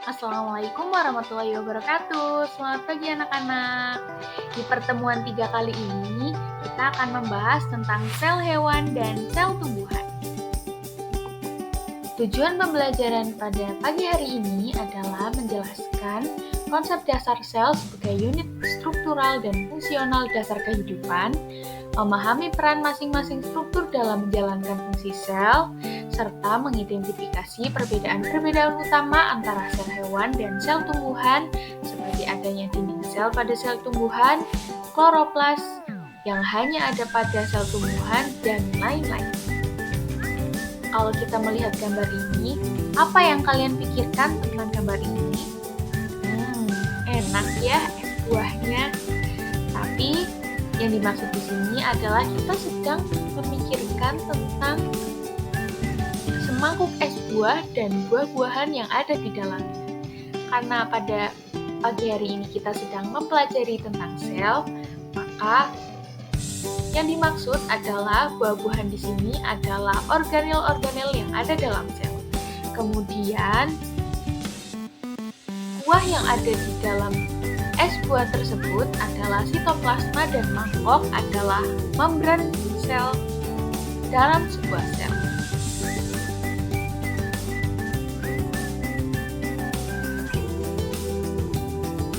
Assalamualaikum warahmatullahi wabarakatuh. Selamat pagi anak-anak. Di pertemuan 3 kali ini, kita akan membahas tentang sel hewan dan sel tumbuhan. Tujuan pembelajaran pada pagi hari ini adalah menjelaskan konsep dasar sel sebagai unit struktural dan fungsional dasar kehidupan, memahami peran masing-masing struktur dalam menjalankan fungsi sel, serta mengidentifikasi perbedaan-perbedaan utama antara sel hewan dan sel tumbuhan, seperti adanya dinding sel pada sel tumbuhan, kloroplas yang hanya ada pada sel tumbuhan, dan lain-lain. Kalau kita melihat gambar ini, apa yang kalian pikirkan tentang gambar ini? Enak ya es buahnya. Tapi yang dimaksud di sini adalah kita sedang memikirkan tentang semangkuk es buah dan buah-buahan yang ada di dalamnya. Karena pada pagi hari ini kita sedang mempelajari tentang sel, maka yang dimaksud adalah buah-buahan di sini adalah organel-organel yang ada dalam sel. Kemudian kuah yang ada di dalam es buah tersebut adalah sitoplasma dan mangkok adalah membran sel dalam sebuah sel.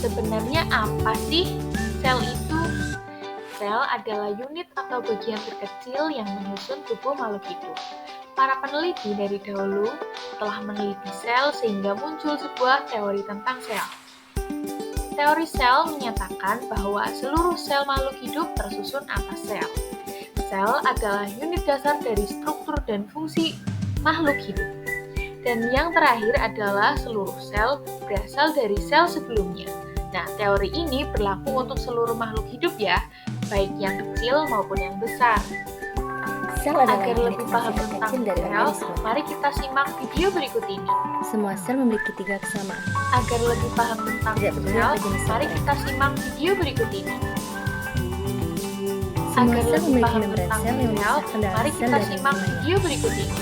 Sebenarnya apa sih sel itu? Sel adalah unit atau bagian terkecil yang menyusun tubuh makhluk hidup. Para peneliti dari dahulu telah meneliti sel sehingga muncul sebuah teori tentang sel. Teori sel menyatakan bahwa seluruh sel makhluk hidup tersusun atas sel. Sel adalah unit dasar dari struktur dan fungsi makhluk hidup. Dan yang terakhir adalah seluruh sel berasal dari sel sebelumnya. Nah, teori ini berlaku untuk seluruh makhluk hidup ya, baik yang kecil maupun yang besar. Sel adalah Agar unit lebih fungsi paham tentang terkecil dari sel, organisme. mari kita simak video berikut ini. Semua sel memiliki 3 kesamaan. Agar lebih paham tentang Tidak peduli sel, apa jenis sel mari mereka. kita simak video berikut ini. Semua Agar sel lebih memiliki paham membran tentang sel yang sel, memisahkan dalam mari sel kita dari simak lingkungannya. video berikut ini.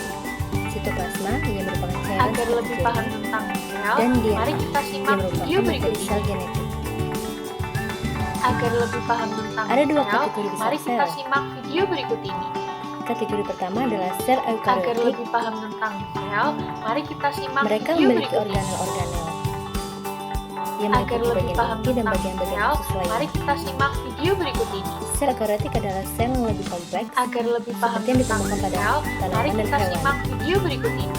Sitoplasma yang merupakan cairan Agar seperti lebih jarum. paham tentang sel, Dan DNA mari kita yang simak merupakan video berikut materi ini. sel genetik. Agar lebih paham tentang Ada 2 sel, kategori besar mari kita sel. simak video berikut ini. Kategori pertama adalah sel Agar eukariotik. lebih paham tentang sel, mari kita simak Mereka video memiliki berikut ini. organel-organel yang Agar meliputi lebih bagian paham inti dan tentang bagian-bagian sel, khusus mari lainnya. kita simak video berikut ini. Sel eukariotik adalah sel yang lebih kompleks, Agar lebih paham seperti yang tentang ditemukan pada sel, mari tanaman dan kita hewan. simak video berikut ini.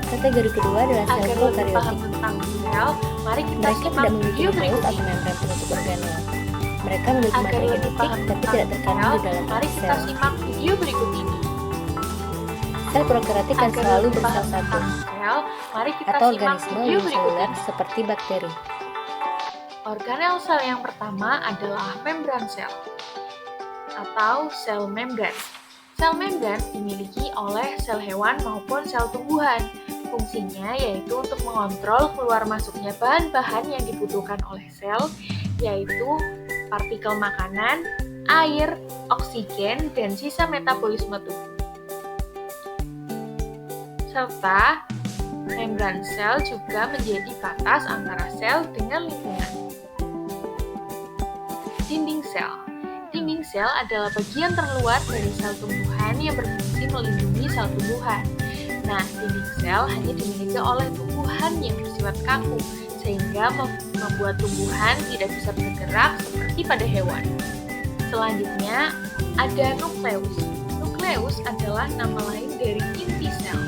Kategori kedua adalah sel Agar lebih paham prokaryotik. tentang sel, mari kita Mereka simak tidak memiliki video nukleus berikut atau ini. membran penutup organel. Mereka memiliki Agar materi lebih genetik paham tapi tentang tidak terkandung sel, di dalam mari kita sel. simak video berikut ini. Sel prokaryotik kan Agar selalu lebih paham bersel satu tentang sel, mari kita atau simak organisme video berikut uniseluler ini. seperti bakteri. Organel sel yang pertama adalah membran sel atau sel membran. Sel membran dimiliki oleh sel hewan maupun sel tumbuhan. Fungsinya yaitu untuk mengontrol keluar masuknya bahan-bahan yang dibutuhkan oleh sel, yaitu partikel makanan, air, oksigen, dan sisa metabolisme tubuh. Serta membran sel juga menjadi batas antara sel dengan lingkungan. Dinding sel. Dinding sel adalah bagian terluar dari sel tumbuhan yang berfungsi melindungi sel tumbuhan. Nah, dinding sel hanya dimiliki oleh tumbuhan yang bersifat kaku, sehingga membuat tumbuhan tidak bisa bergerak seperti pada hewan. Selanjutnya, ada nukleus. Nukleus adalah nama lain dari inti sel.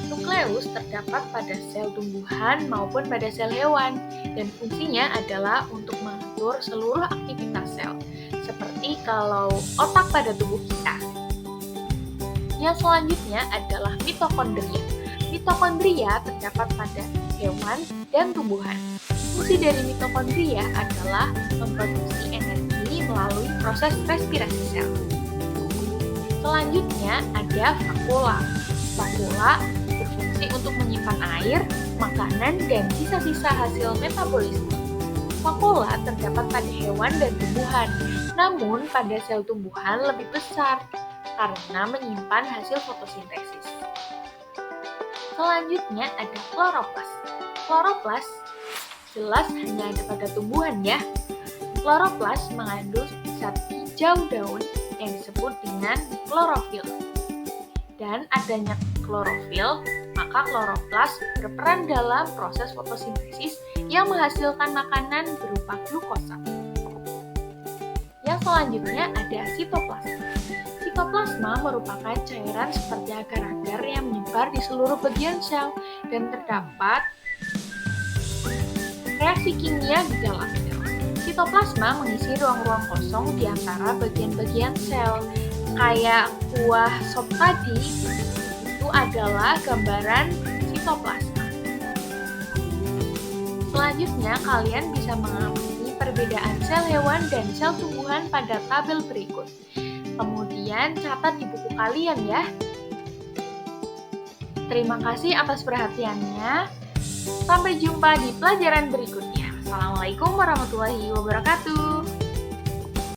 Nukleus terdapat pada sel tumbuhan maupun pada sel hewan, dan fungsinya adalah untuk mengatur seluruh aktivitas sel, seperti kalau otak pada tubuh kita. Yang selanjutnya adalah mitokondria. Mitokondria terdapat pada hewan dan tumbuhan. Fungsi dari mitokondria adalah memproduksi energi melalui proses respirasi sel. Selanjutnya ada vakula. Vakula berfungsi untuk menyimpan air, makanan, dan sisa-sisa hasil metabolisme. Vakula terdapat pada hewan dan tumbuhan, namun pada sel tumbuhan lebih besar karena menyimpan hasil fotosintesis. Selanjutnya ada kloroplas. Kloroplas jelas hanya ada pada tumbuhan ya. Kloroplas mengandung zat hijau daun yang disebut dengan klorofil. Dan adanya klorofil, maka kloroplas berperan dalam proses fotosintesis yang menghasilkan makanan berupa glukosa. Yang selanjutnya ada sitoplasma. Sitoplasma merupakan cairan seperti agar-agar yang menyebar di seluruh bagian sel dan terdapat reaksi kimia di dalam sel. Sitoplasma mengisi ruang-ruang kosong di antara bagian-bagian sel. Kayak kuah sop tadi, itu adalah gambaran sitoplasma. Selanjutnya, kalian bisa mengamati perbedaan sel hewan dan sel tumbuhan pada tabel berikut. Kemudian, catat di buku kalian ya. Terima kasih atas perhatiannya. Sampai jumpa di pelajaran berikutnya. Assalamualaikum warahmatullahi wabarakatuh.